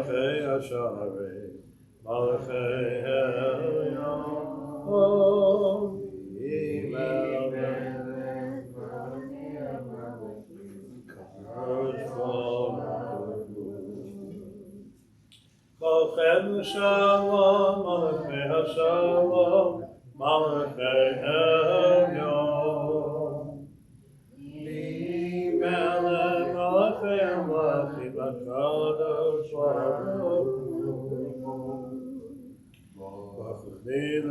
Malachei Hasharei, Malachei Elyon, Yimelech, Kadosh Baruch Hu, Shalom, Malachei Hashalom, Malachei Elyon, Yimelech, Malachei Amlachim, Kadosh Baruch Hu,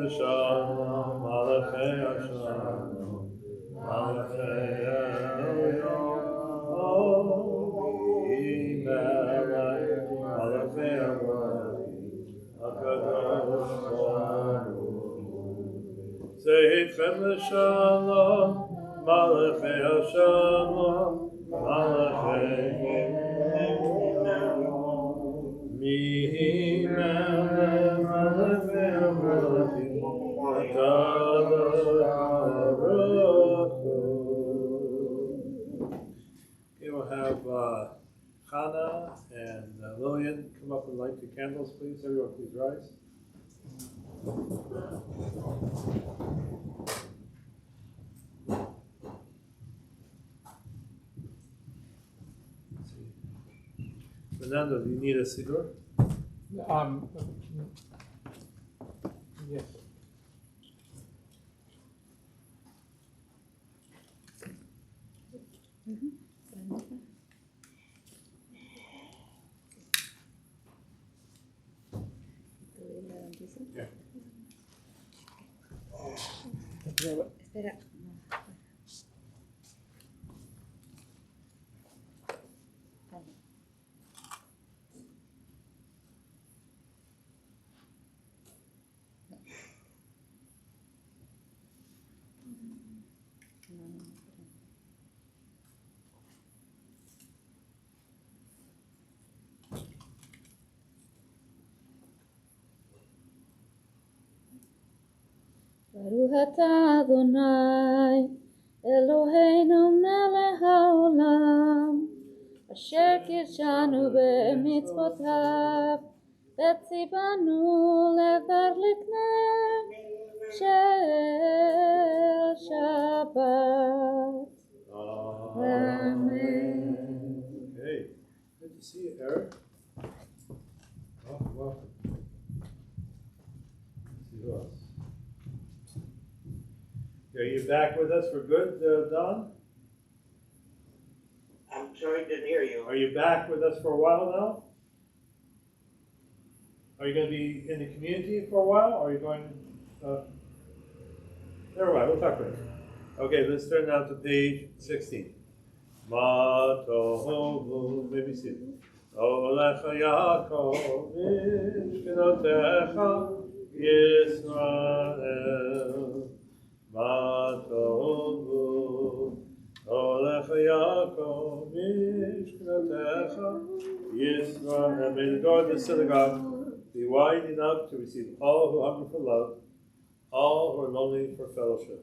Shalom, Malachei Hashalom, Malachei Elyon, Yimelech, Malachei Amlachim, Kadosh Baruch Hu. Zeichem Shalom, Malachei Hashalom, Malachei Mihimelech, Malachei Amlachim, Kadosh Baruch Hu. Okay, we'll have Hannah and Lillian come up and light the candles, please. Everyone, please rise. Fernando, do you need a cigar? Yes. Espera. Baruch atah Adonai, Eloheinu melech haolam, asher kirshanu b'mitzvotav, v'tzivanu levar l'kneh shel Shabbat. Amen. Okay, good to see you, Eric. Welcome. Let's see who else. Are you back with us for good, Don? I'm sorry, didn't hear you. Are you back with us for a while now? Are you going to be in the community for a while? Or are you going? Never mind, we'll talk later. Okay, let's turn now to page 16. Ma tohu, maybe see it. Olecha Yaakov, Mishkenotecha, Yisrael. Ma tohu, Olecha Yaakov, Mishkenotecha, Yisrael. May the door of the synagogue be wide enough to receive all who hunger for love, all who are lonely for fellowship.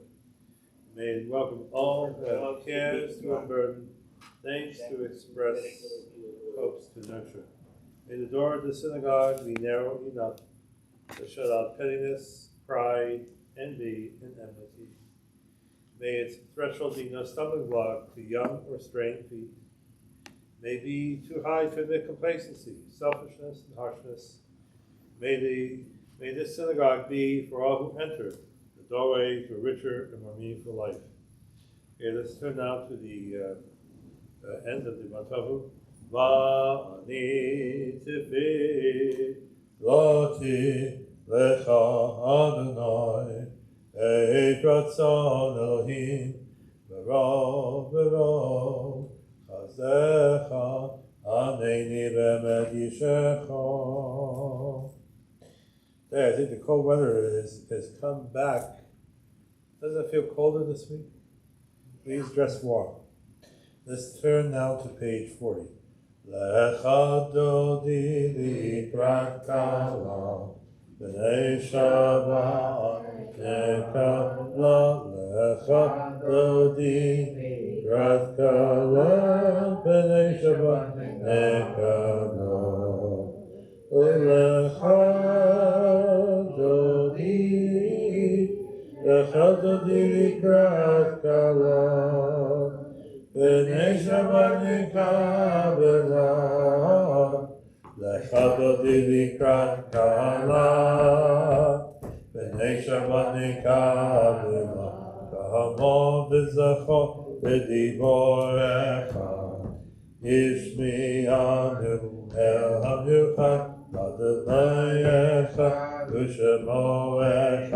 May it welcome all who have cares to unburden, thanks to express, hopes to nurture. May the door of the synagogue be narrow enough to shut out pettiness, pride, envy, and enmity. May its threshold be no stumbling block to young or straying feet. May be too high to admit complacency, selfishness, and harshness. May this synagogue be, for all who enter, the doorway to a richer and more meaningful life. Okay, let's turn now to the end of the Matavu. Va'ani tifi loti lecha Adonai et ratzon Elohim v'rov chazecha aneni be'emet yishecha. I think the cold weather has come back. Doesn't it feel colder this week? Please dress warm. Let's turn now to page 40. Lecha dodi likrat kala, b'nei Shabbat nekala. Lecha dodi likrat kala, b'nei Shabbat nekala. לקראת כלה, פני שבת נקבלה, לך דודי לקראת כלה, פני שבת נקבלה, כהמו וזכו בדיבורך, השמיענו אל המיוחד, אדונייך ושמועך,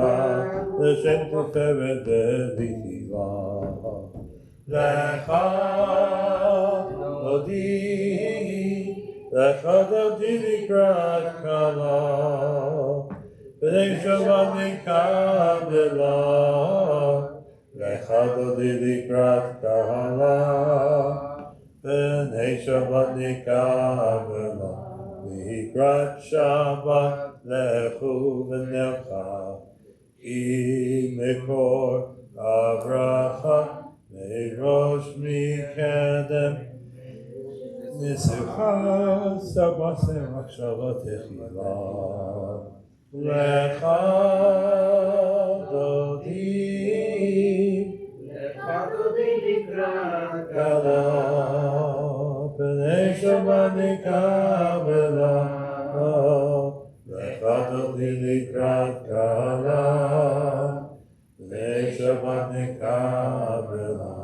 לשם תפארת ותהילה. לך דודי לקראת כלה, פני שבת נקבלה, לך דודי לקראת כלה, פני שבת נקבלה, לקראת שבת לכו ונלכה, כי מקור הברכה מראש מקדם, נשוכה סבסם מחשבה תחילה. לך דודי לקראת כלה, פני שבת נקבלה, לך דודי לקראת כלה, פני שבת נקבלה.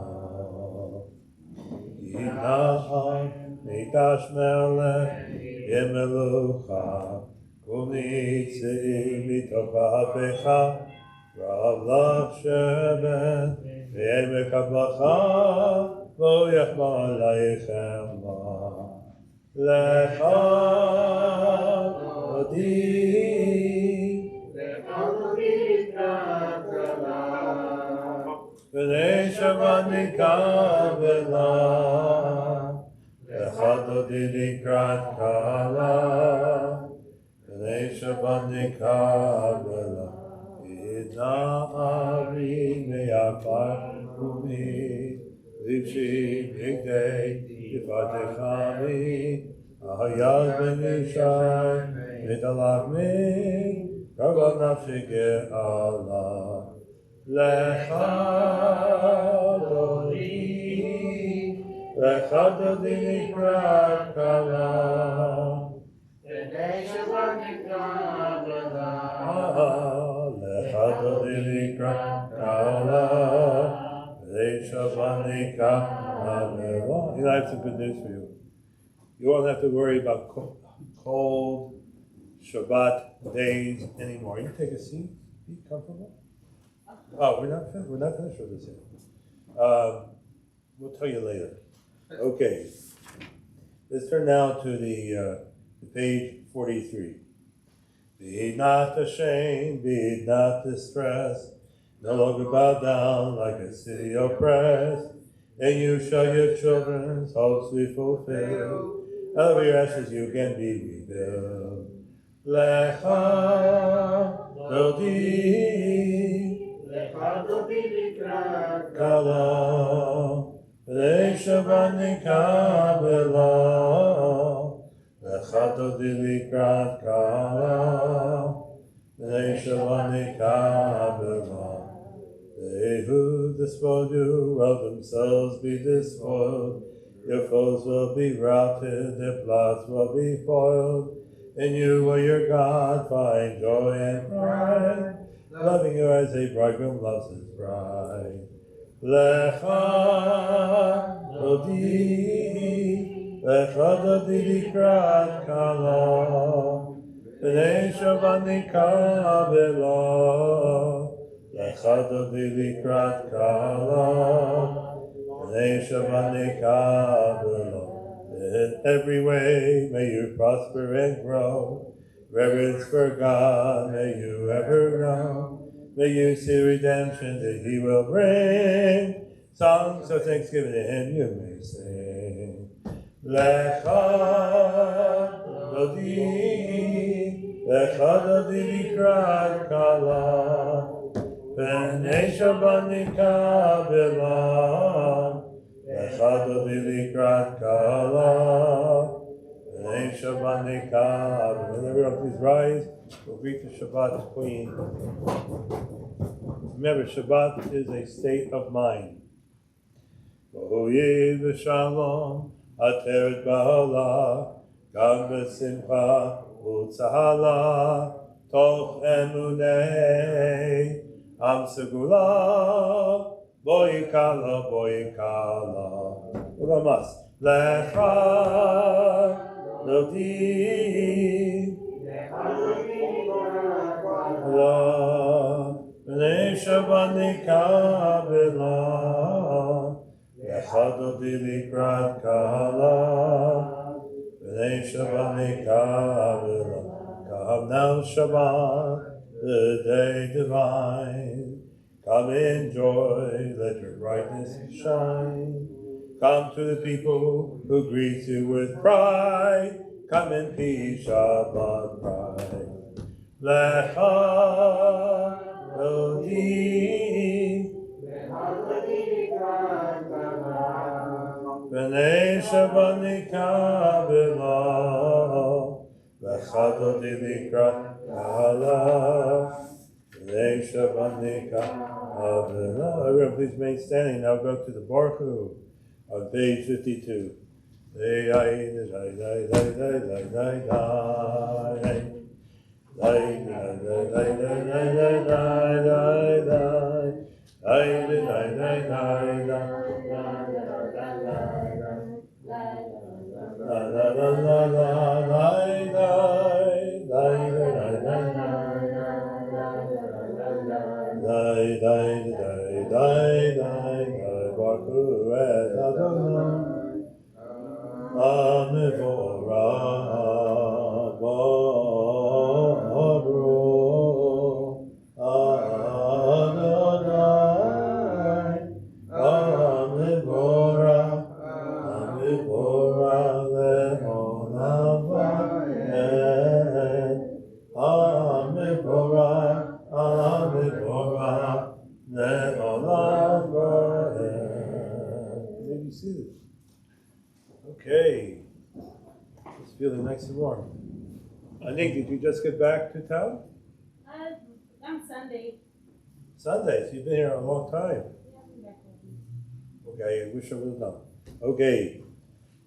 ינחם מקדש מלך ימלוכה, ומצאי מתוך אפיך, רב לך שבת ועמק הברכה, בוא יחמא עלייכם. לך דודי לקראת כלה, פני שבת נקבלה, לך דודי לקראת כלה, פני שבת נקבלה. נערי מעפר ומלבשי בגדי יפתח עמי, היד בן ישי ותלחמי, כבוד נפשי גאלה. לך דודי לקראת כלה, פני שבת נקבלה, לך דודי לקראת כלה, פני שבת נקבלה. You know, I have some good news for you. You won't have to worry about cold Shabbat days anymore. You can take a seat. Be comfortable. Oh, we're not finished with this yet. We'll tell you later. Okay. Let's turn now to the page 43. Be not ashamed, be not distressed, no longer bow down like a city oppressed. And you shall your children's hopes be fulfilled. Out of your ashes you can be rebuilt. Lecha dodi לקראת כלה, פני שבת נקבלה, לך דודי לקראת כלה, פני שבת נקבלה. They who despoil you will themselves be despoiled. Your foes will be routed, their plots will be foiled. In you will your God find joy and pride, loving you as a bridegroom loves his bride. Lecha dodi לקראת כלה, פני שבת נקבלה, לך דודי לקראת כלה, פני שבת נקבלה. In every way may you prosper and grow, reverence for God may you ever know. May you see redemption that he will bring, songs of thanksgiving to him you may sing. Lecha dodi לקראת כלה, פני שבת נקבלה, לך דודי לקראת כלה, פני שבת נקבלה. Everyone please rise. We'll greet the Shabbat Queen. Remember, Shabbat is a state of mind. V'hoyev Shalom, ateret ba'ala, gam b'simcha u'tzahala, toch emunei, am segula, boikala, ulamas, lecha, lodi, b'nei shabbat nikabela, Echado dilikrat kala, b'nei Shabbat nikabela. Come now Shabbat, the day divine. Come enjoy, let your brightness shine. Come to the people who greet you with pride. Come in peace, Shabbat pride. Lecha Lodi. B'nei Shabbat nikabela, v'chado dilikrat kala, b'nei Shabbat nikabela. Everyone please remain standing. Now go to the Baruch Hu on page 52. Okay, it's feeling nice and warm. Anik, did you just get back to town? On Sunday. Sunday, so you've been here a long time. Okay, I wish I would have known. Okay,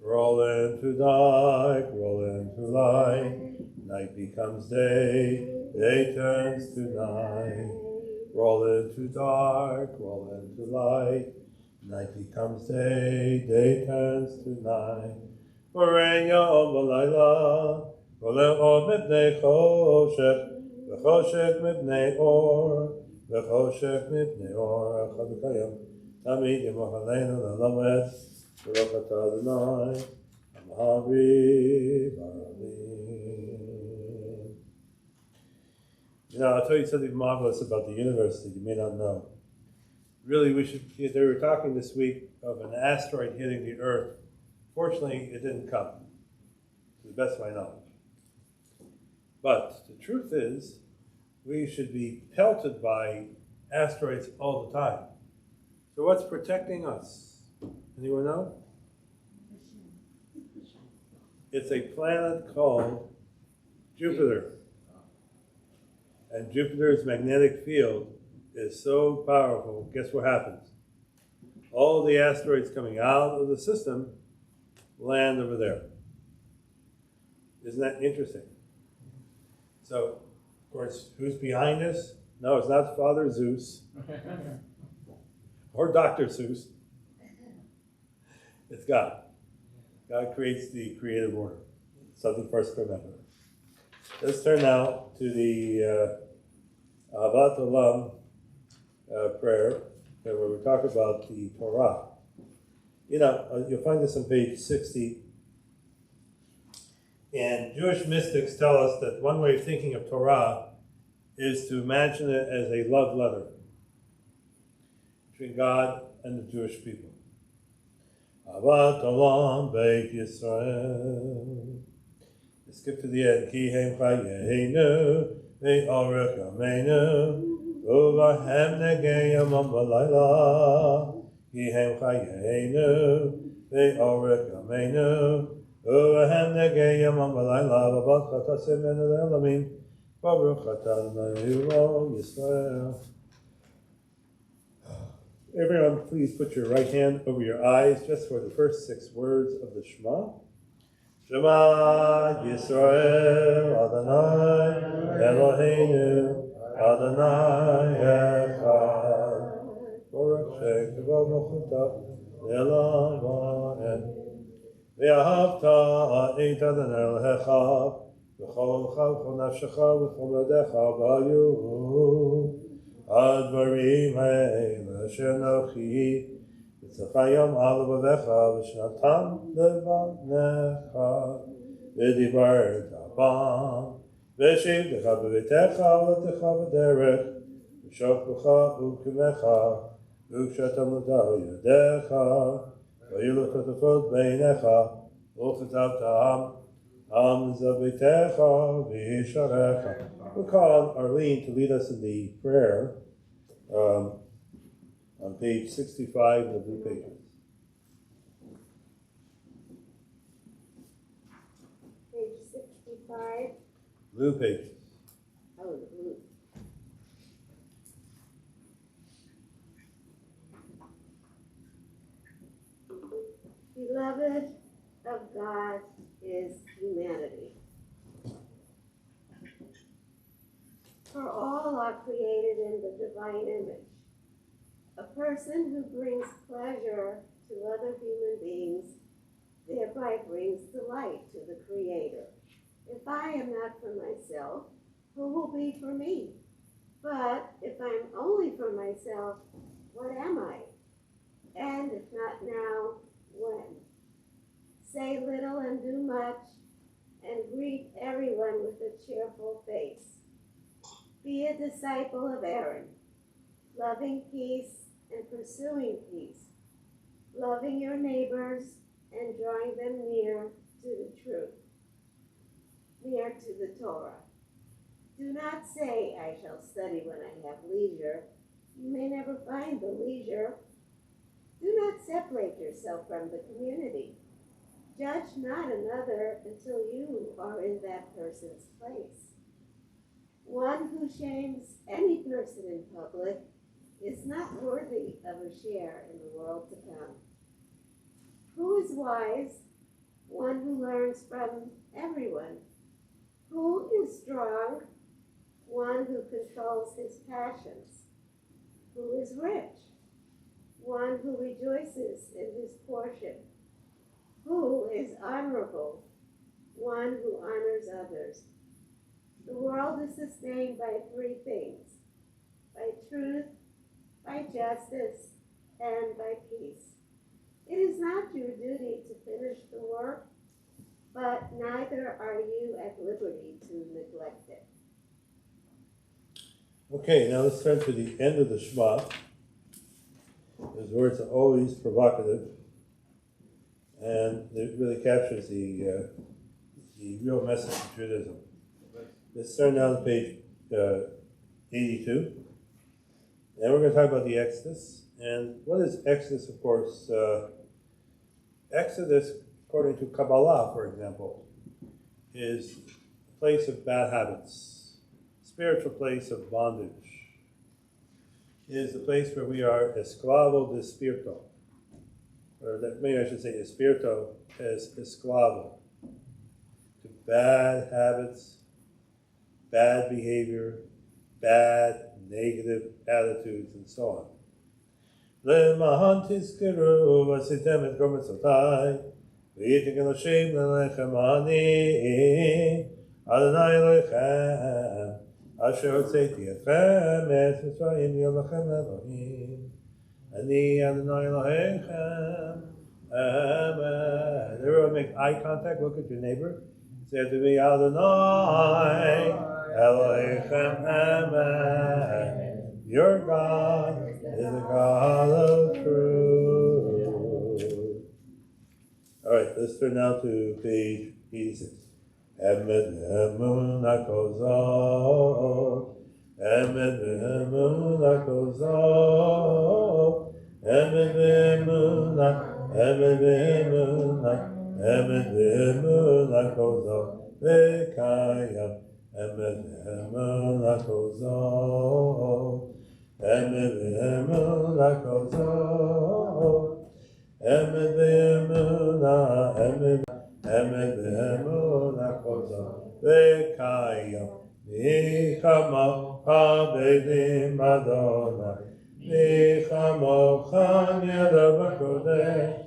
roll into dark, roll into light. Night becomes day, day turns to night. Roll into dark, roll into light. Night becomes day, day turns to night. Morein yom v'layla, rolem or mipnei choshech, v'choshech mipnei or, v'choshech mipnei or, echad v'kayim, tamid yimoch aleinu l'lamed, v'roch atah Adonai, amahavi v'aravim. You know, I'll tell you something marvelous about the universe that you may not know. Really, they were talking this week of an asteroid hitting the Earth. Fortunately, it didn't come, to the best of my knowledge. But the truth is, we should be pelted by asteroids all the time. So what's protecting us? Anyone know? It's a planet called Jupiter. And Jupiter's magnetic field is so powerful, guess what happens? All the asteroids coming out of the system land over there. Isn't that interesting? So, of course, who's behind this? No, it's not Father Zeus or Dr. Seuss. It's God. God creates the creative order. Something for us to remember. Let's turn now to the Ahavat Olam prayer, where we talk about the Torah. You know, you'll find this on page 60. And Jewish mystics tell us that one way of thinking of Torah is to imagine it as a love letter between God and the Jewish people. Ahavat Olam Beit Yisrael. Let's skip to the end. Ki hem chayeinu ve'orech yameinu uvahem negei yamam v'layla. Ki hem chayeinu ve'orech yameinu uvahem negei yamam v'layla. V'bat chatasim menu le'elamim. Baruch atah Adonai Yisrael. Everyone, please put your right hand over your eyes just for the first 6 words of the Shema. Shema Yisrael Adonai Eloheinu Adonai Echad Baruch Shekavah Mochuta Le'olam Va'ed Ve'ahavta et Adonai Elohecha V'chol lecha v'chol nafshecha v'chol yodecha v'hayu הדברים האלה אשר אנוכי אצלך יום על לבביך ושנתם לבניך ודיברת בם ושבתך בביתך ולתך בדרך ושוכבך וקמך וקשת עמודה ידיך והיו לך תפות בעיניך וכתבתם על זביתך וישריך. We'll call on Arlene to lead us in the prayer on page 65 of the blue pages. Page 65. Blue pages. Oh, the blue. Beloved of God is humanity. For all are created in the divine image. A person who brings pleasure to other human beings thereby brings delight to the Creator. If I am not for myself, who will be for me? But if I'm only for myself, what am I? And if not now, when? Say little and do much, and greet everyone with a cheerful face. Be a disciple of Aaron, loving peace and pursuing peace, loving your neighbors and drawing them near to the truth, near to the Torah. Do not say, I shall study when I have leisure. You may never find the leisure. Do not separate yourself from the community. Judge not another until you are in that person's place. One who shames any person in public is not worthy of a share in the world to come. Who is wise? One who learns from everyone. Who is strong? One who controls his passions. Who is rich? One who rejoices in his portion. Who is honorable? One who honors others. The world is sustained by 3 things: by truth, by justice, and by peace. It is not your duty to finish the work, but neither are you at liberty to neglect it. Okay, now let's turn to the end of the Shema. Those words are always provocative, and it really captures the real message of Judaism. Let's turn now to page 82, and we're going to talk about the Exodus. And what is Exodus? Of course, Exodus, according to Kabbalah, for example, is a place of bad habits, spiritual place of bondage. It is the place where we are esclavo de spirito, or that maybe I should say espirito as esclavo, to bad habits, bad behavior, bad negative attitudes, and so on. למען תזכרו ועשיתם את כל מצוותיי והייתם קדושים ללכם אני אדוני אלוהיכם אשר הוצאתי אתכם מארץ מצרים להיות לכם אלוהים אני אדוני אלוהיכם Amen. Everyone make eye contact, look at your neighbor, say to me Adonai Elohechem Amen. Your God is a God of truth. All right, let's turn now to page 86. Emet v'emunah kozol, emet v'emunah kozol, emet v'emunah, emet v'emunah, emet v'emunah kozol, v'kayam, emet v'emunah kozol. Emet v'emuna kozo. Emet v'emuna, emet v'emuna kozo. V'kayim michamocha b'dim Adonai. Michamocha nida b'kodesh.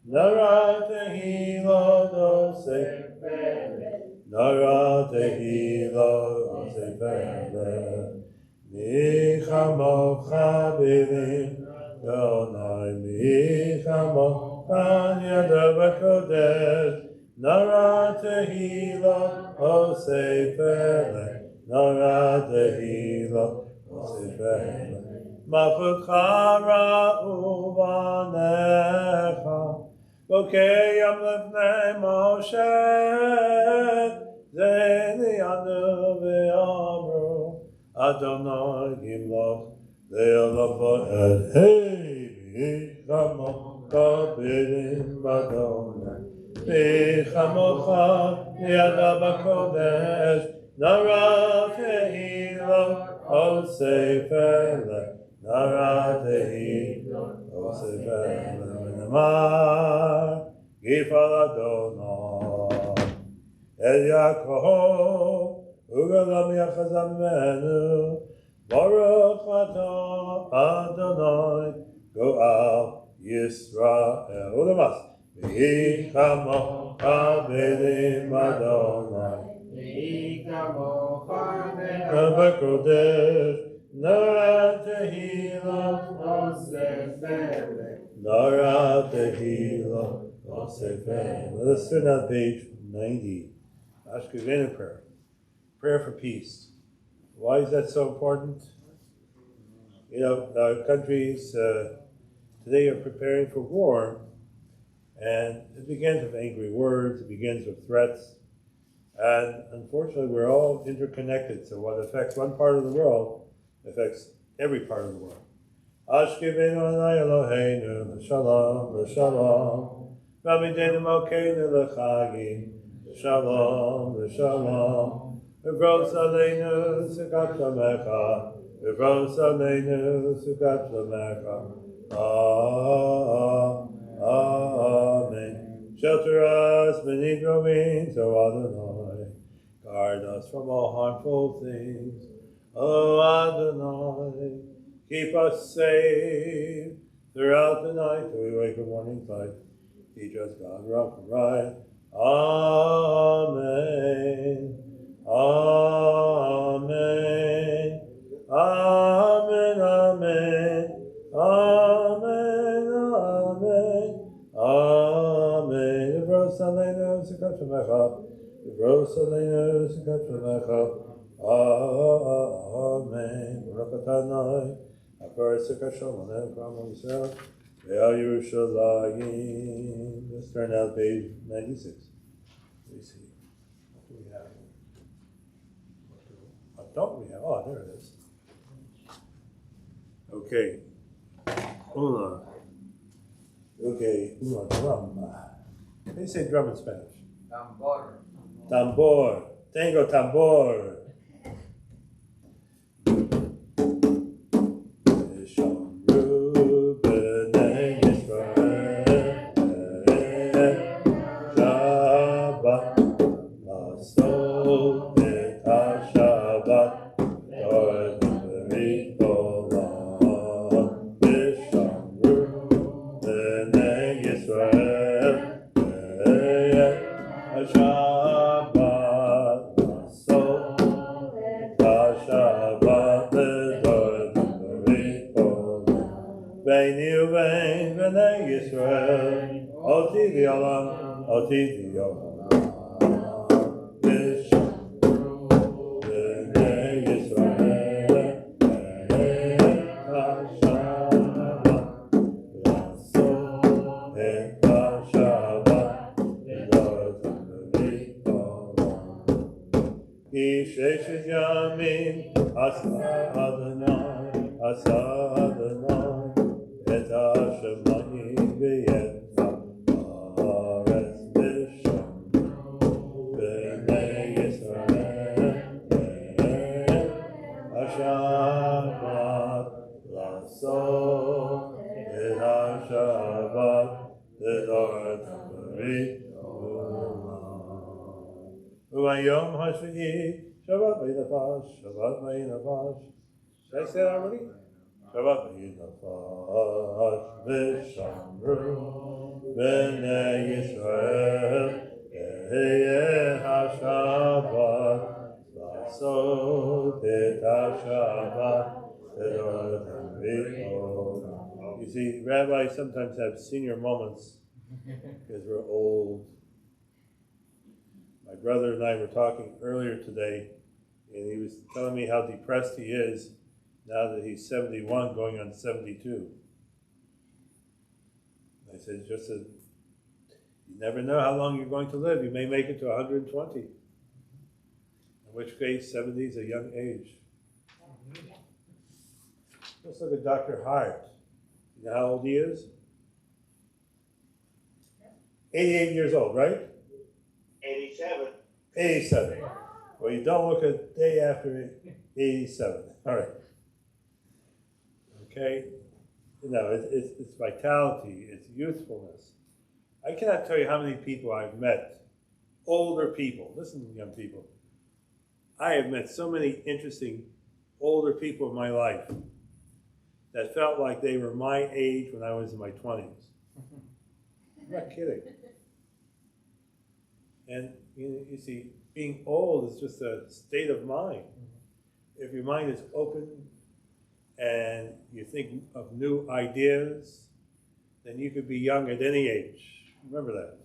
Nara tehilot oseh. Nara tehilot oseh v'eleh. Michamocha b'dim Adonai. Michamocha nida b'kodesh. Nara tehilot oseh v'eleh. Nara tehilot oseh v'eleh. Malchutcha ra'u banecha. Bokeyam lefnei Moshe, Zenianu ve'amru, Adonai yimloch le'olam va'ed. Hey, Michamocha b'dim Adonai, Michamocha yada b'kodesh, Nara tehilot oseh v'eleh, Nara tehilot oseh v'eleh. V'nemar Gifal Adonai El Yaakov Ugalam Yachazam Menu Baruch Atah Adonai Go'al Yisrael Ulemas V'yichamocha b'dim Adonai V'yichamocha b'kodesh Nara tehilot oseh v'eleh Nara tehilot oseh v'eleh. Let us turn on page 90. Ashkevena prayer. Prayer for peace. Why is that so important? You know, our countries today are preparing for war, and it begins with angry words, it begins with threats, and unfortunately we're all interconnected, so what affects one part of the world affects every part of the world. Ashkevenu Adonai Eloheinu l'shalom, l'shalom, v'amideinu malkeinu l'chagim, l'shalom, l'shalom, v'vros aleinu sukat lamecha, v'vros aleinu sukat lamecha. Amen. Shelter us beneath your wings, O Adonai. Guard us from all harmful things, O Adonai. Keep us safe throughout the night till we wake in morning light. Teach us God rock and right. Amen. Amen. Amen. Amen. Amen. Amen. Amen. V'ros aleinu sukat lamecha. V'ros aleinu sukat lamecha. Amen. Baruch atah Adonai. Shalom, Israel. Yerushalayim. Let's turn now to page 96. Let me see. What do we have? What don't we have? Oh, there it is. Okay. Una. Okay. Una, drum. How do you say drum in Spanish? Tambor. Tambor. Tango tambor. Hayom Hashvi'i, Shabbat V'Nafash, Shabbat V'Nafash. Did I say that already? Shabbat V'Nafash, V'Shamru, B'nei Yisrael, V'Yeh HaShabbat, V'Asot Et HaShabbat, You see, rabbis sometimes have senior moments because we're old. My brother and I were talking earlier today, and he was telling me how depressed he is now that he's 71 going on 72. I said, you never know how long you're going to live. You may make it to 120. In which case, 70 is a young age. Let's look at Dr. Hart. You know how old he is? 88 years old, right? 87. 87. Well, you don't look a day after 87. All right. Okay? It's vitality, it's youthfulness. I cannot tell you how many people I've met, older people. Listen, young people. I have met so many interesting older people in my life that felt like they were my age when I was in my 20s. I'm not kidding. And you see, being old is just a state of mind. If your mind is open and you think of new ideas, then you could be young at any age. Remember that.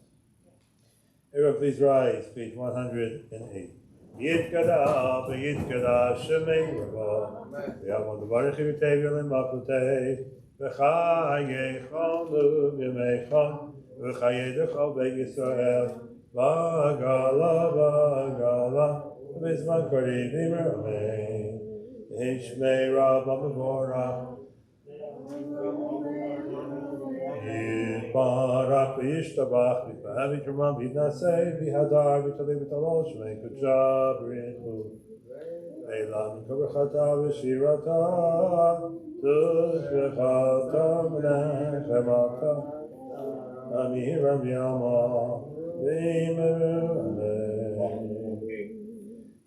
Everyone please rise, page 108. Yitkada, v'yitkada, shemei rava, v'yamod v'barich v'tev yolim makutei, v'chayechonu v'yemechon, v'chayedecho v'yisrael, v'gala, v'gala, v'zman kariv v'ramein, v'shmei rava v'vorach, Barak v'yishtabach v'fahav v'yitramam v'yidnasei v'hadar v'talei v'talol shmei kudja v'richu v'elam v'kobrachata v'shirata tushbechata v'nechemata amiram v'yama v'yimeru amen.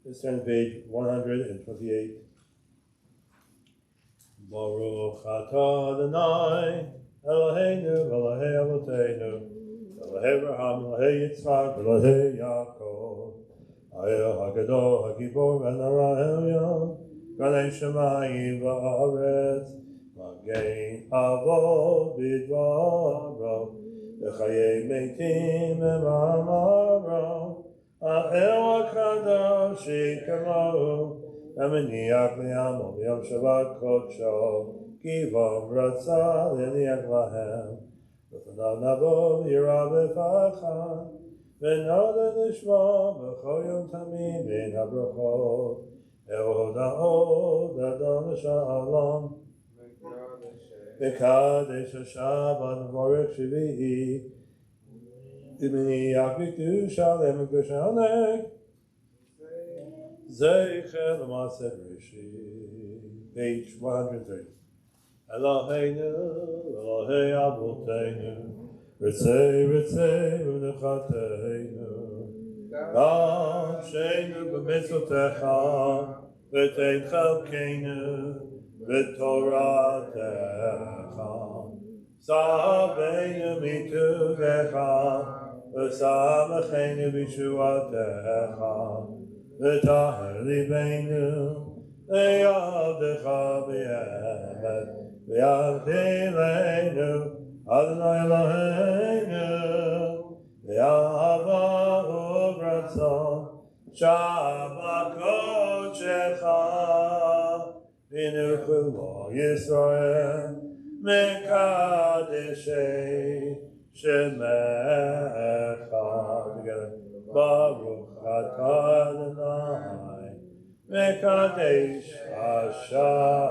Let's turn to page 128. Baruch atah Adonai Eloheinu, Elohei Avoteinu, Elohei Abraham, Elohei Yitzchak, Elohei Yaakov, Ha'el HaGadol, HaGibor, V'Nara Elyon, Ganei Shemayim V'Aretz, Magen Avot B'Dvaro, V'Chayei Meitim V'Mamaro, Ha'el HaKadosh Yikamohu, V'Meniach L'Yamo V'Yom Shabbat Kodsho, Kivam Ratza L'Niach Lahem, V'Fanav Nabo Yirah B'Fachah, V'Noda Nishma B'Chol Yom Tamim V'In HaBrachot, Ehoda'od Adon Shalom, V'Kadesh HaShabbat V'Vorech Shvi'i, V'Meniach V'Kedusha L'Mekdushanek, Zeicher L'Maseh Rishit, page 130. Eloheinu, Elohei Avoteinu, Ritzei, Ritzei, Unechateinu, Amsheinu b'mitzvotecha, V'tein chalkeinu, V'toratecha, Saveinu mituvecha, V'samecheinu b'shuatecha, V'taher libeinu, Ve'yavdecha b'yemet, Ve'yavdileinu, Adonai Eloheinu, Ve'ahava u'ratzon, Shabbat kodshecha, V'nuchu lo Yisrael, Mekadeshei shemecha. Together, Baruch atah Adonai, Mekadesh HaShabbat.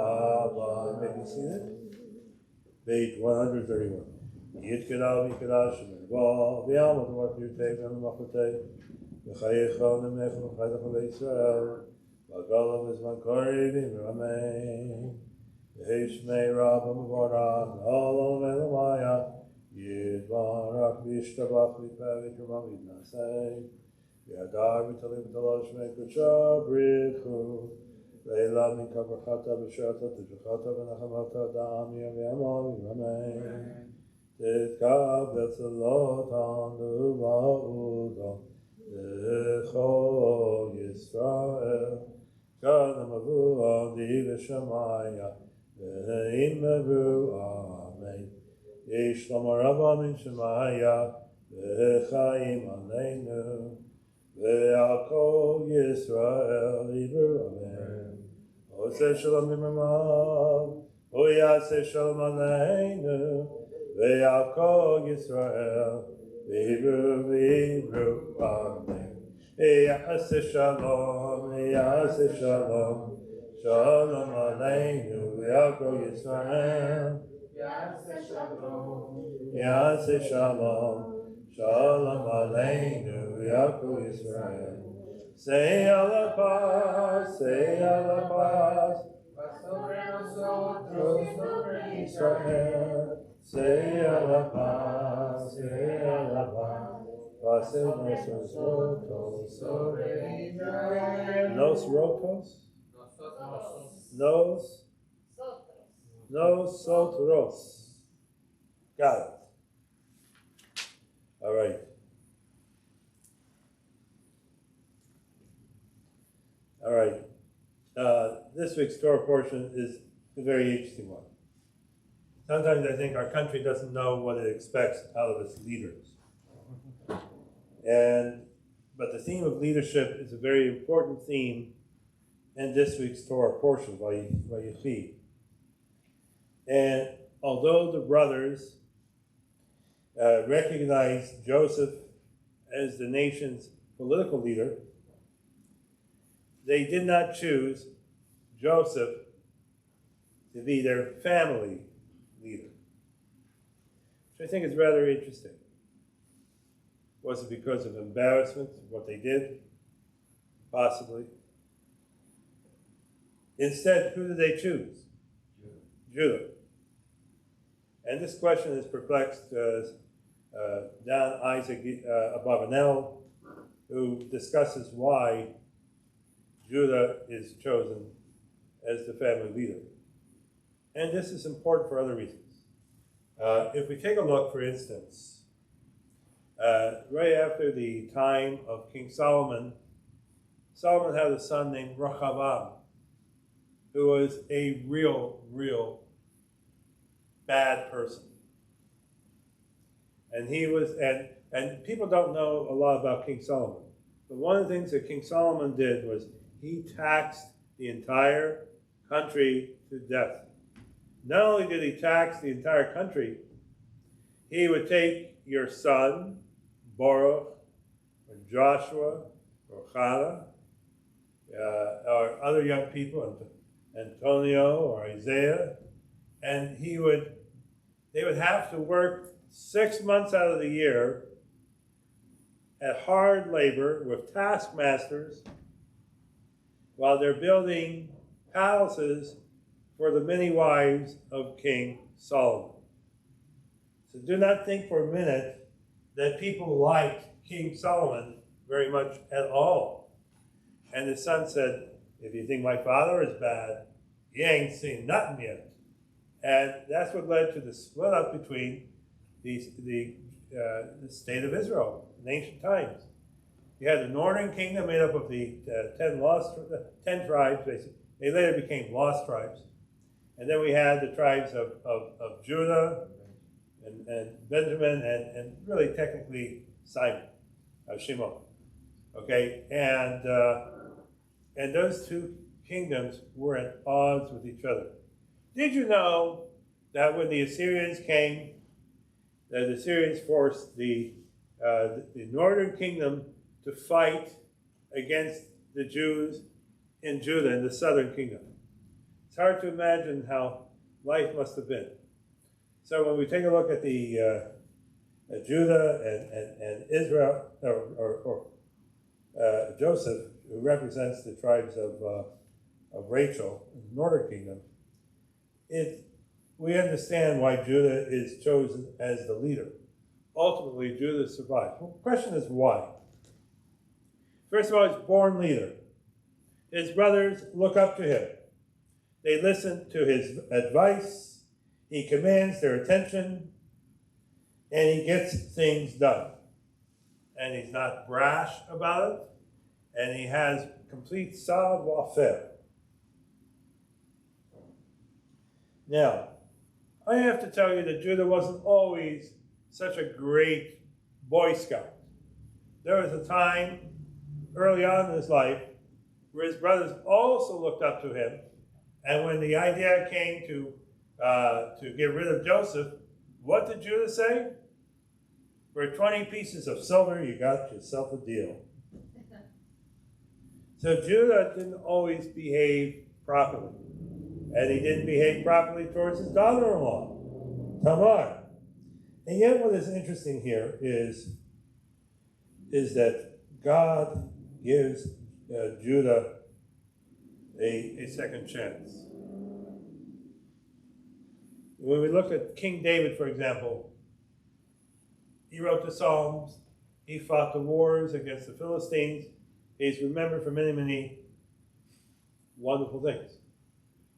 Make me see that? Page 131. Yitkadav Yikadash Shemevah V'yamot V'Yirtei V'Machotei V'Chayechon V'Mechon V'Chayechon V'Yisrael V'Gala V'Zman Kori V'Ramein V'Hishmei Rabba M'Vorach V'Olom V'Elamaya Yidbarach V'Yishtabach V'Pev V'Yitramam V'Yidnasei Yadar v'talim v'talosh me'kucha brichu. Leila minka brachata v'shata t'vichata v'nachamata da'am yav'yamal v'yamein. Titkabel tzalot anu ba'udam Lecho Yisrael Kadam avu adi v'shamaya Ve'imevu amen Yishlam Rabba min Shemaya Ve'chaim aleinu Ve'akol Yisrael Ibru amen Oseh shalom imamav Oyaseh shalom aleinu Ve'akol Yisrael V'ibru amen Yaseh shalom Shalom aleinu Ve'akol Yisrael Yaseh shalom Shalom aleinu Ve'akol Yisrael Say ala paz sobre nosotros, sobre Israel Say ala paz Paz en nuestros rotos sobre Israel. Nos rotos Nosotros Got it. All right. All right. This week's Torah portion is a very interesting one. Sometimes I think our country doesn't know what it expects out of its leaders. But the theme of leadership is a very important theme in this week's Torah portion, Vayechi. And although the brothers recognized Joseph as the nation's political leader, they did not choose Joseph to be their family leader, which I think is rather interesting. Was it because of embarrassment, what they did? Possibly. Instead, who did they choose? Judah. And this question has perplexed Don Isaac Abavanel, who discusses why Judah is chosen as the family leader. And this is important for other reasons. If we take a look, for instance, right after the time of King Solomon, Solomon had a son named Rehoboam, who was a real bad person. And he was, and people don't know a lot about King Solomon. But one of the things that King Solomon did was he taxed the entire country to death. Not only did he tax the entire country, he would take your son, Baruch, or Joshua, or Chana, or other young people, Antonio or Isaiah, and they would have to work 6 months out of the year at hard labor with taskmasters while they're building palaces for the many wives of King Solomon. So do not think for a minute that people liked King Solomon very much at all. And his son said, if you think my father is bad, you ain't seen nothing yet. And that's what led to the split up between the state of Israel in ancient times. You had the northern kingdom made up of the 10 tribes, basically. They later became lost tribes. And then we had the tribes of Judah and Benjamin and really technically Simon, Shimon. Okay, and those two kingdoms were at odds with each other. Did you know that when the Assyrians came, that the Assyrians forced the northern kingdom to fight against the Jews in Judah, in the southern kingdom? It's hard to imagine how life must have been. So when we take a look at the Judah and Israel, or Joseph, who represents the tribes of Rachel in the northern kingdom, we understand why Judah is chosen as the leader. Ultimately, Judah survived. Well, the question is why? First of all, he's born leader. His brothers look up to him. They listen to his advice. He commands their attention. And he gets things done. And he's not brash about it. And he has complete savoir-faire. Now, I have to tell you that Judah wasn't always such a great Boy Scout. There was a time early on in his life where his brothers also looked up to him. And when the idea came to get rid of Joseph, what did Judah say? For 20 pieces of silver, you got yourself a deal. So Judah didn't always behave properly. And he didn't behave properly towards his daughter-in-law, Tamar. And yet what is interesting here is that God gives Judah a second chance. When we look at King David, for example, he wrote the Psalms, he fought the wars against the Philistines. He's remembered for many, many wonderful things.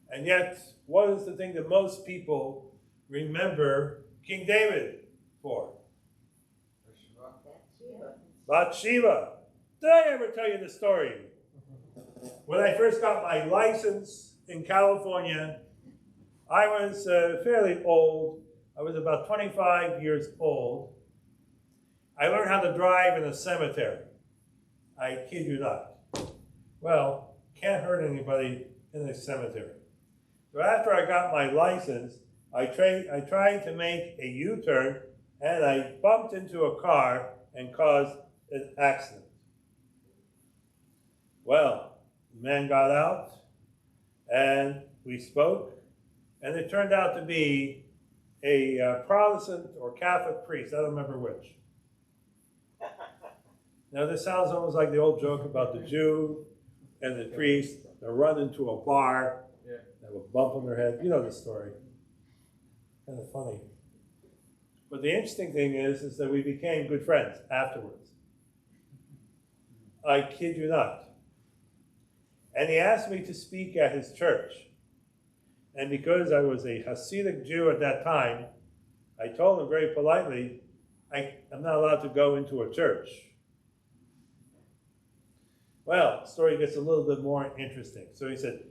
And yet, what is the thing that most people remember King David for? Bathsheba. Did I ever tell you the story? When I first got my license in California, I was fairly old. I was about 25 years old. I learned how to drive in a cemetery. I kid you not. Well, can't hurt anybody in a cemetery. So after I got my license, I tried to make a U-turn, and I bumped into a car and caused an accident. Well, the man got out, and we spoke, and it turned out to be a Protestant or Catholic priest. I don't remember which. Now, this sounds almost like the old joke about the Jew and the priest. They run into a bar, they have a bump on their head. You know the story. Kind of funny. But the interesting thing is that we became good friends afterwards. I kid you not. And he asked me to speak at his church. And because I was a Hasidic Jew at that time, I told him very politely, I'm not allowed to go into a church. Well, the story gets a little bit more interesting. So he said,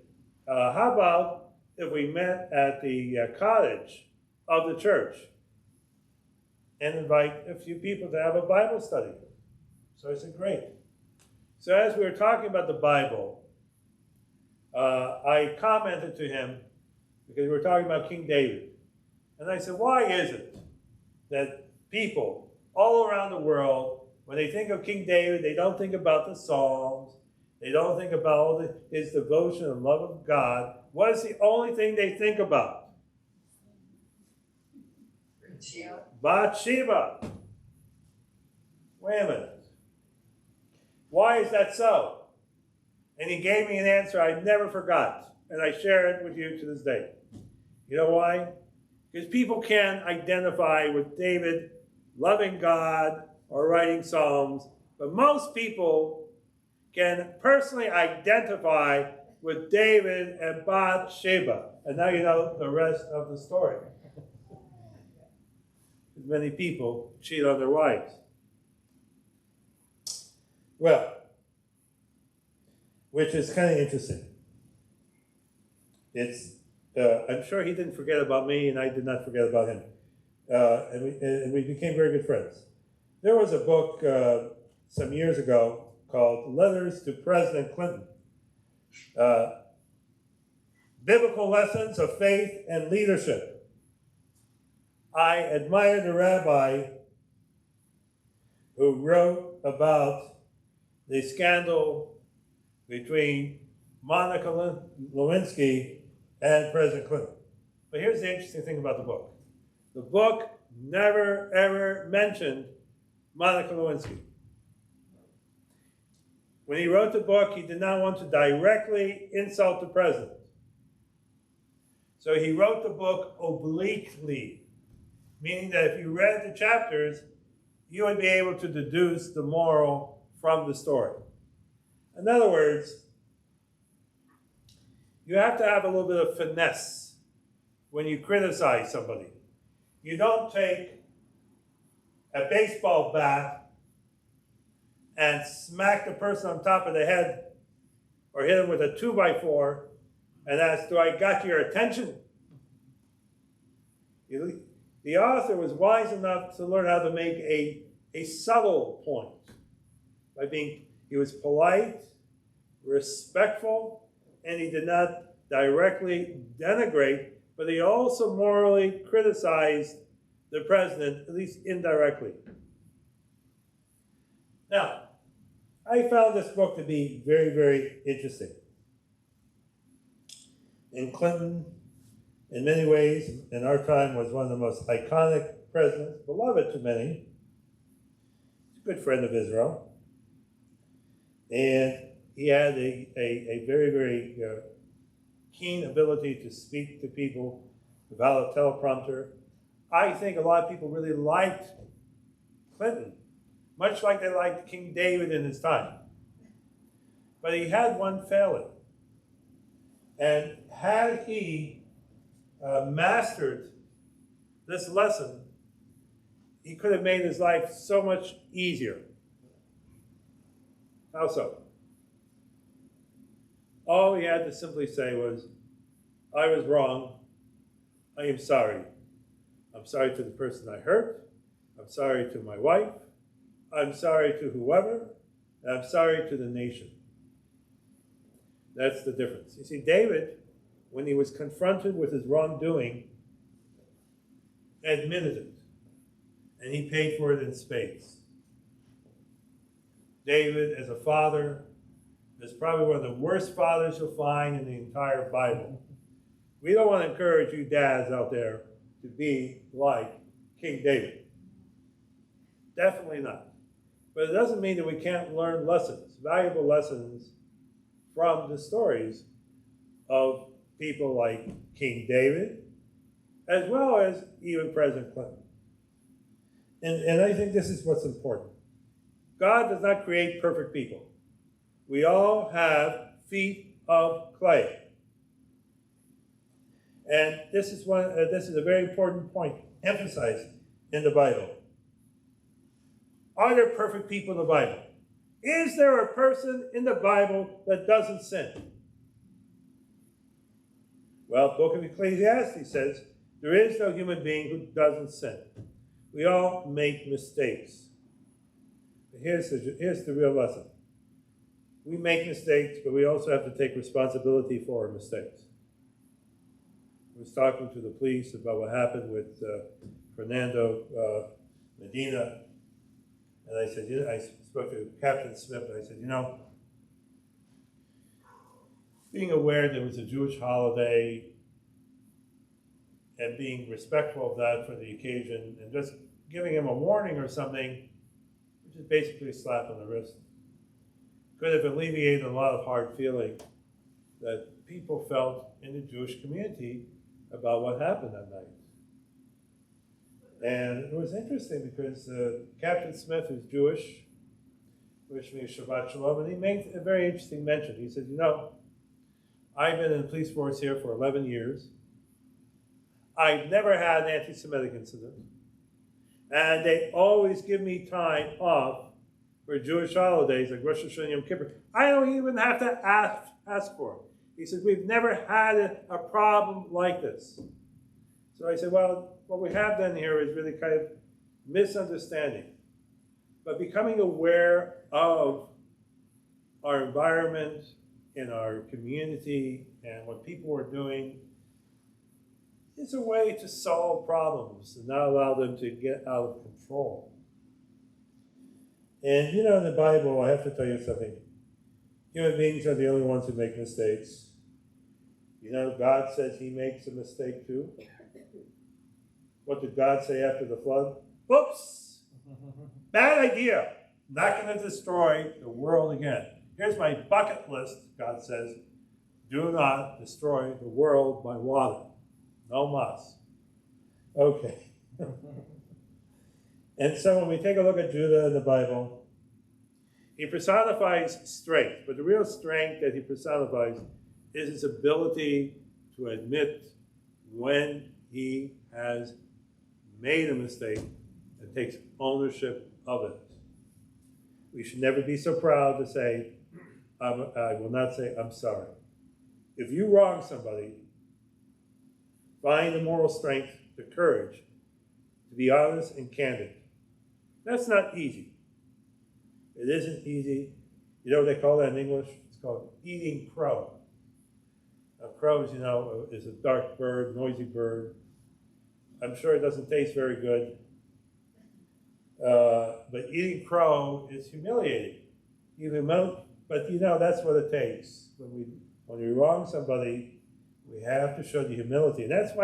how about if we met at the cottage of the church and invite a few people to have a Bible study? So I said, great. So as we were talking about the Bible, I commented to him, because we were talking about King David. And I said, why is it that people all around the world, when they think of King David, they don't think about the Psalms, they don't think about his devotion and love of God. What is the only thing they think about? Bathsheba. Wait a minute. Why is that so? And he gave me an answer I never forgot, and I share it with you to this day. You know why? Because people can identify with David loving God or writing Psalms, but most people can personally identify with David and Bathsheba. And now you know the rest of the story. Many people cheat on their wives. Well, which is kind of interesting. I'm sure he didn't forget about me, and I did not forget about him. And we became very good friends. There was a book some years ago called Letters to President Clinton. Biblical Lessons of Faith and Leadership. I admire the rabbi who wrote about the scandal between Monica Lewinsky and President Clinton. But here's the interesting thing about the book. The book never, ever mentioned Monica Lewinsky. When he wrote the book, he did not want to directly insult the president. So he wrote the book obliquely, meaning that if you read the chapters, you would be able to deduce the moral from the story. In other words, you have to have a little bit of finesse when you criticize somebody. You don't take a baseball bat and smack the person on top of the head or hit him with a 2x4 and ask, do I got your attention? The author was wise enough to learn how to make a subtle point. He was polite, respectful, and he did not directly denigrate, but he also morally criticized the president, at least indirectly. Now, I found this book to be very, very interesting. And Clinton, in many ways, in our time, was one of the most iconic presidents, beloved to many. He's a good friend of Israel. And he had a very, very keen ability to speak to people, a valid teleprompter. I think a lot of people really liked Clinton, much like they liked King David in his time. But he had one failing. And had he mastered this lesson, he could have made his life so much easier. How so? All he had to simply say was, I was wrong. I am sorry. I'm sorry to the person I hurt. I'm sorry to my wife. I'm sorry to whoever. And I'm sorry to the nation. That's the difference. You see, David, when he was confronted with his wrongdoing, admitted it. And he paid for it in spades. David, as a father, is probably one of the worst fathers you'll find in the entire Bible. We don't want to encourage you dads out there to be like King David. Definitely not. But it doesn't mean that we can't learn lessons, valuable lessons, from the stories of people like King David, as well as even President Clinton. And I think this is what's important. God does not create perfect people. We all have feet of clay. And this is a very important point emphasized in the Bible. Are there perfect people in the Bible? Is there a person in the Bible that doesn't sin? Well, Book of Ecclesiastes says, there is no human being who doesn't sin. We all make mistakes. But here's the real lesson. We make mistakes, but we also have to take responsibility for our mistakes. I was talking to the police about what happened with Fernando Medina, and I said, I spoke to Captain Smith, and I said, being aware there was a Jewish holiday and being respectful of that for the occasion, and just giving him a warning or something, which is basically a slap on the wrist, could have alleviated a lot of hard feeling that people felt in the Jewish community about what happened that night. And it was interesting because Captain Smith, who's Jewish, wished me a Shabbat Shalom, and he made a very interesting mention. He said, I've been in the police force here for 11 years. I've never had an anti-Semitic incident. And they always give me time off for Jewish holidays like Rosh Hashanah and Yom Kippur. I don't even have to ask for it. He said, we've never had a problem like this. So I said, well, what we have done here is really kind of misunderstanding. But becoming aware of our environment, in our community, and what people are doing is a way to solve problems and not allow them to get out of control. And in the Bible, I have to tell you something. Human beings are the only ones who make mistakes. God says he makes a mistake too. What did God say after the flood? Whoops! Bad idea. Not going to destroy the world again. Here's my bucket list, God says. Do not destroy the world by water. No mas. Okay. And so when we take a look at Judah in the Bible, He personifies strength, but the real strength that he personifies is his ability to admit when he has made a mistake and takes ownership of it. We should never be so proud to say, I will not say, I'm sorry. If you wrong somebody, find the moral strength, the courage to be honest and candid. That's not easy. It isn't easy. You know what they call that in English? It's called eating crow. Crows, you know, is a dark bird, noisy bird. I'm sure it doesn't taste very good. But eating crow is humiliating. But you know, that's what it takes. When we wrong somebody, we have to show the humility. And that's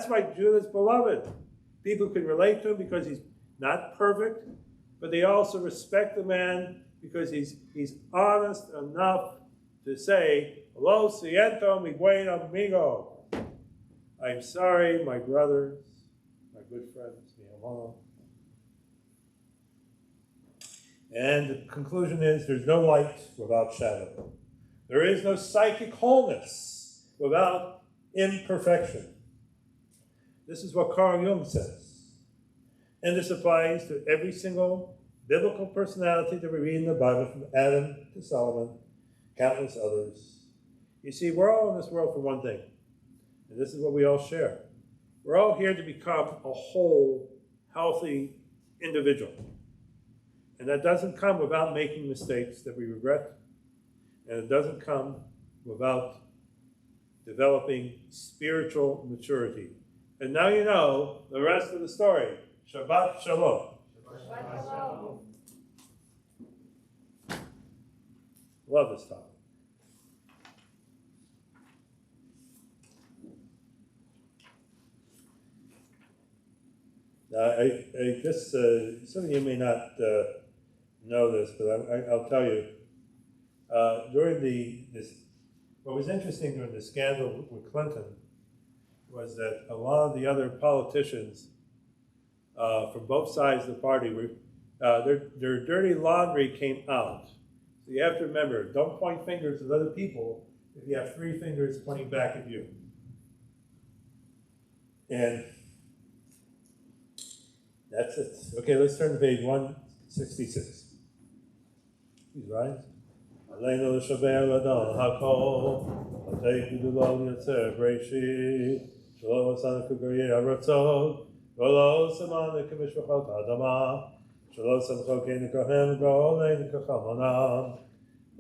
why Judah's beloved. People can relate to him because he's not perfect, but they also respect the man because he's honest enough to say, "Lo siento mi buen amigo." I'm sorry, my brothers, my good friends, mi hermano. And the conclusion is there's no light without shadow. There is no psychic wholeness without imperfection. This is what Carl Jung says. And this applies to every single biblical personality that we read in the Bible, from Adam to Solomon, countless others. You see, we're all in this world for one thing, and this is what we all share. We're all here to become a whole, healthy individual. And that doesn't come without making mistakes that we regret, and it doesn't come without developing spiritual maturity. And now you know the rest of the story. Shabbat Shalom. Shabbat Shalom. Love this topic. I just, some of you may not know this, but I'll tell you. What was interesting during the scandal with Clinton was that a lot of the other politicians from both sides of the party were their dirty laundry came out. So you have to remember, don't point fingers at other people if you have three fingers pointing back at you. And that's it. Okay, let's turn to page 166. Please rise. Aleinu l'shaber l'adon hakol, l'teik l'dulov yotzer b'reishit, shelo v'san l'kugoyei haratzot, v'lo saman l'kemishvachot ha'adama, shelo samcho ke'nikohem g'olei nikocham onam,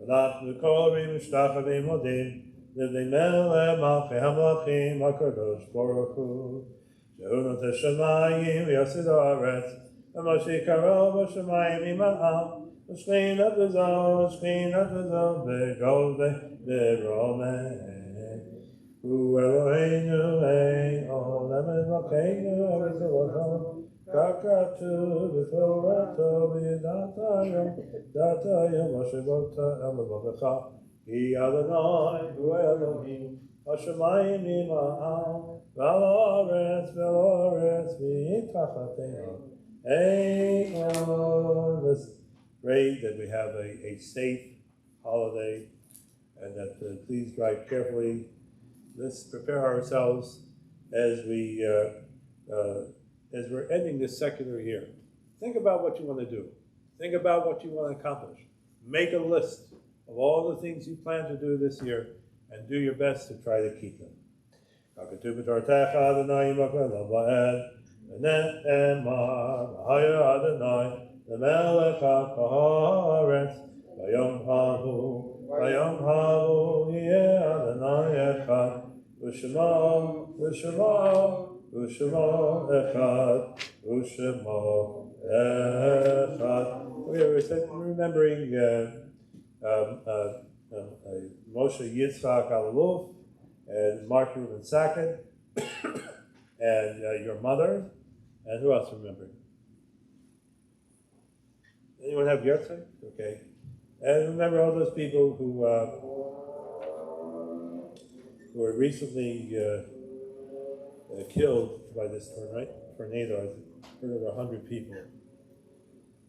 v'nachnu korim mishtachavim modim, livnei melech malchei hamlachim hakadosh baruch hu, shehu noteh shamayim v'yasid haaretz, v'moshe karo b'shamayim ima'am, Shkin at the zone, begol berome. Hu Eloheinu ein olam elokeinu elokeinu kakatu b'torato b'yadatayo v'shevota elavavecha Ki Adonai hu Elohim hashamayim ima'am v'aloretz v'yitachatenu ein olam. Pray that we have a safe holiday and that please drive carefully. Let's prepare ourselves as we're ending this secular year. Think about what you want to do. Think about what you want to accomplish. Make a list of all the things you plan to do this year and do your best to try to keep them. The Melech HaKoretz, Vayom Hahu, Yeh Adonai Echad, U'Shemo Echad, U'Shemo Echad. We are remembering Moshe Yitzhak Aluf and Mark Reuben Sackett and your mother, and who else remembered? Anyone have Yahrzeit? Okay. And remember all those people who were recently killed by this tornado. I heard over 100 people.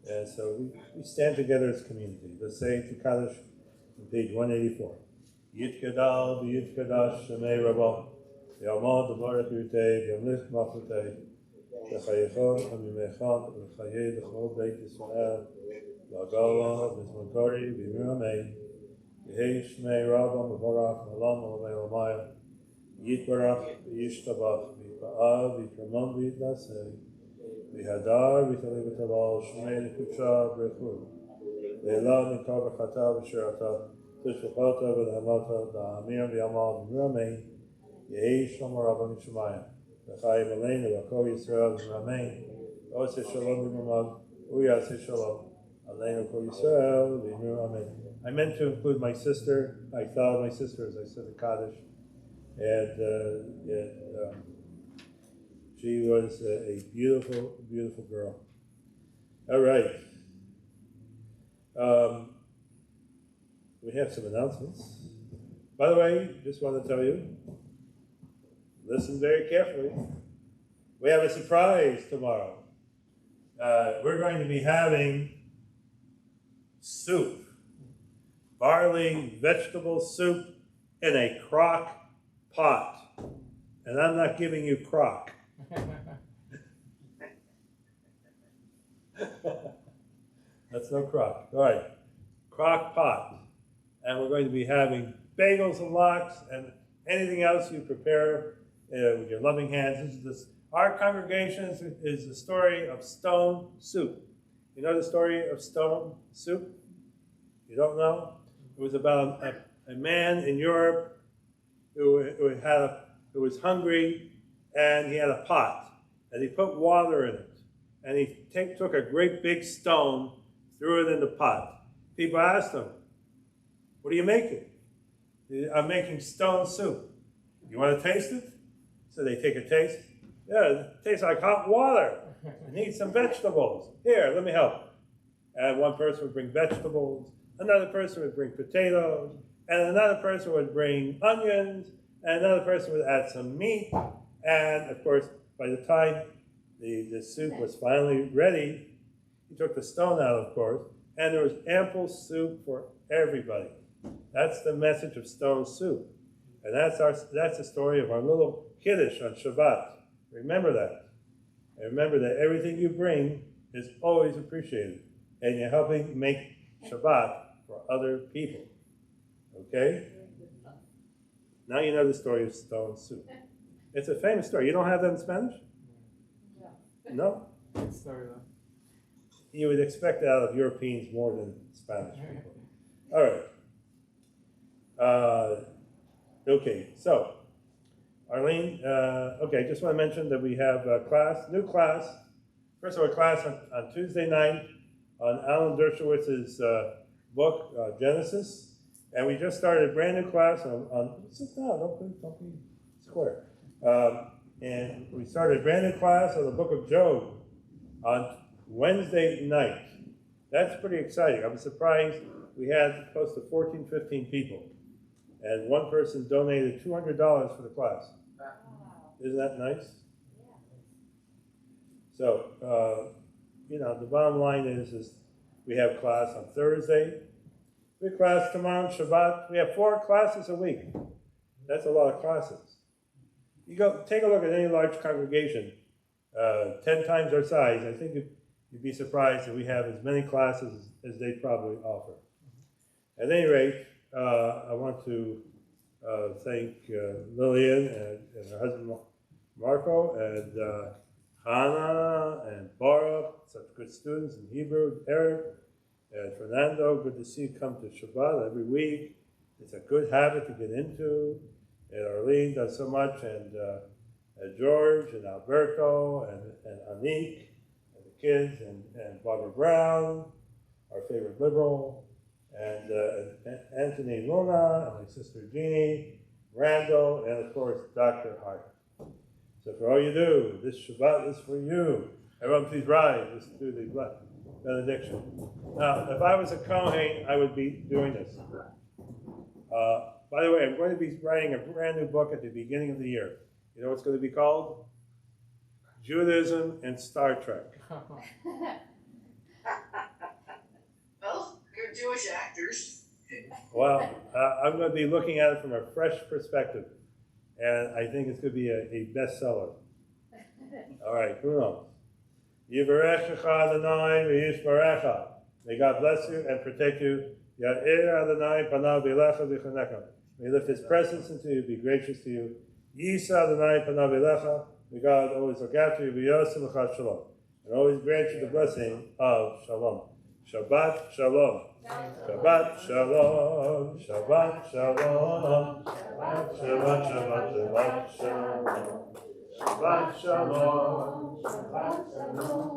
And so we stand together as a community. Let's say to Kaddish on page 184. Yitkadal v'yitkadash shemei Rabba v'yamad v'barach yutei v'yamlich machutei v'chayechon v'mimechon v'chayei v'chol beit Yisrael v'agala v'zmankari v'miramei v'hei shmei Rabba v'barach v'alam v'amei l'maya Yitbarach v'yishtabach v'yipa'av v'yitramon v'yitnasei v'hadar v'yitali v'tabal shmei l'kutsha b'rechur v'elam v'kar v'chata v'shirata Tishvachata v'hamata v'amir v'yamal v'ramei Yehi Shlomo Rabban Yishmayim V'chai v'aleinu v'kol Yisrael v'ramei Ose Shalom v'mamad Uyase Shalom Aleinu kol Yisrael v'ramei. I meant to include my sister. I thought of my sister as I said the Kaddish, and she was a beautiful, beautiful girl. All right. We have some announcements. By the way, just want to tell you, listen very carefully. We have a surprise tomorrow. We're going to be having soup, barley vegetable soup in a crock pot. And I'm not giving you crock. That's no crock. All right, crock pot. And we're going to be having bagels and lox and anything else you prepare with your loving hands. Our congregation is the story of stone soup. You know the story of stone soup? You don't know? It was about a man in Europe who was hungry, and he had a pot, and he put water in it, and he took a great big stone, threw it in the pot. People asked him, "What are you making?" "I'm making stone soup." "You want to taste it?" So they take a taste. "Yeah, it tastes like hot water. It needs some vegetables. Here, let me help." And one person would bring vegetables, another person would bring potatoes, and another person would bring onions, and another person would add some meat. And of course, by the time the soup was finally ready, he took the stone out, of course, and there was ample soup for everybody. That's the message of stone soup. And that's the story of our little Kiddush on Shabbat. Remember that. And remember that everything you bring is always appreciated. And you're helping make Shabbat for other people. Okay? Now you know the story of stone soup. It's a famous story. You don't have that in Spanish? No? Good story, though. You would expect that out of Europeans more than Spanish people. All right. Okay, so Arlene, okay, just want to mention that we have a new class. First of all, class on Tuesday night on Alan Dershowitz's book, Genesis. And we just started a brand new class on sit down, don't be square. And we started a brand new class on the book of Job on Wednesday night. That's pretty exciting. I'm surprised we had close to 14, 15 people. And one person donated $200 for the class. Isn't that nice? So, the bottom line is we have class on Thursday. We have class tomorrow on Shabbat. We have 4 classes a week. That's a lot of classes. You go take a look at any large congregation, 10 times our size. I think you'd be surprised that we have as many classes as they probably offer. At any rate, I want to thank Lillian and her husband Marco and Hannah and Baruch, such good students in Hebrew, Eric and Fernando. Good to see you come to Shabbat every week. It's a good habit to get into. And Arlene does so much, and George and Alberto and Anik and the kids and Barbara Brown, our favorite liberal, and Anthony Luna, and my sister Jeannie, Randall, and of course, Dr. Hart. So for all you do, this Shabbat is for you. Everyone please rise. Let's do the benediction. Now, if I was a Kohen, I would be doing this. By the way, I'm going to be writing a brand new book at the beginning of the year. You know what it's going to be called? Judaism and Star Trek. Jewish actors. Well, I'm going to be looking at it from a fresh perspective, and I think it's going to be a bestseller. All right, who knows? Yivarechecha Adonai v'yishmerecha. May God bless you and protect you. Ya'ir Adonai panav v'lecha v'chonecha. May he lift his presence into you, be gracious to you. Yisa Adonai panav v'lecha. May God always look after you. V'yosem l'cha shalom. And always grant you the blessing of shalom. Shabbat shalom. Shabbat shalom. Shabbat shalom. Shabbat Shabbat Shabbat shalom. Shabbat shalom. Shabbat shalom.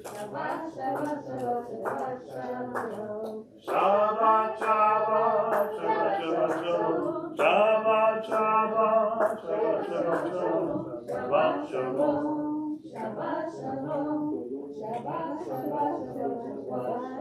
Shabbat shalom. Shabbat shalom. Shabbat Shabbat Shabbat Shabbat Shabbat Shabbat Shabbat Shabbat Shabbat Shalom. Shabbat shalom. Shabbat shalom. Shabbat shalom.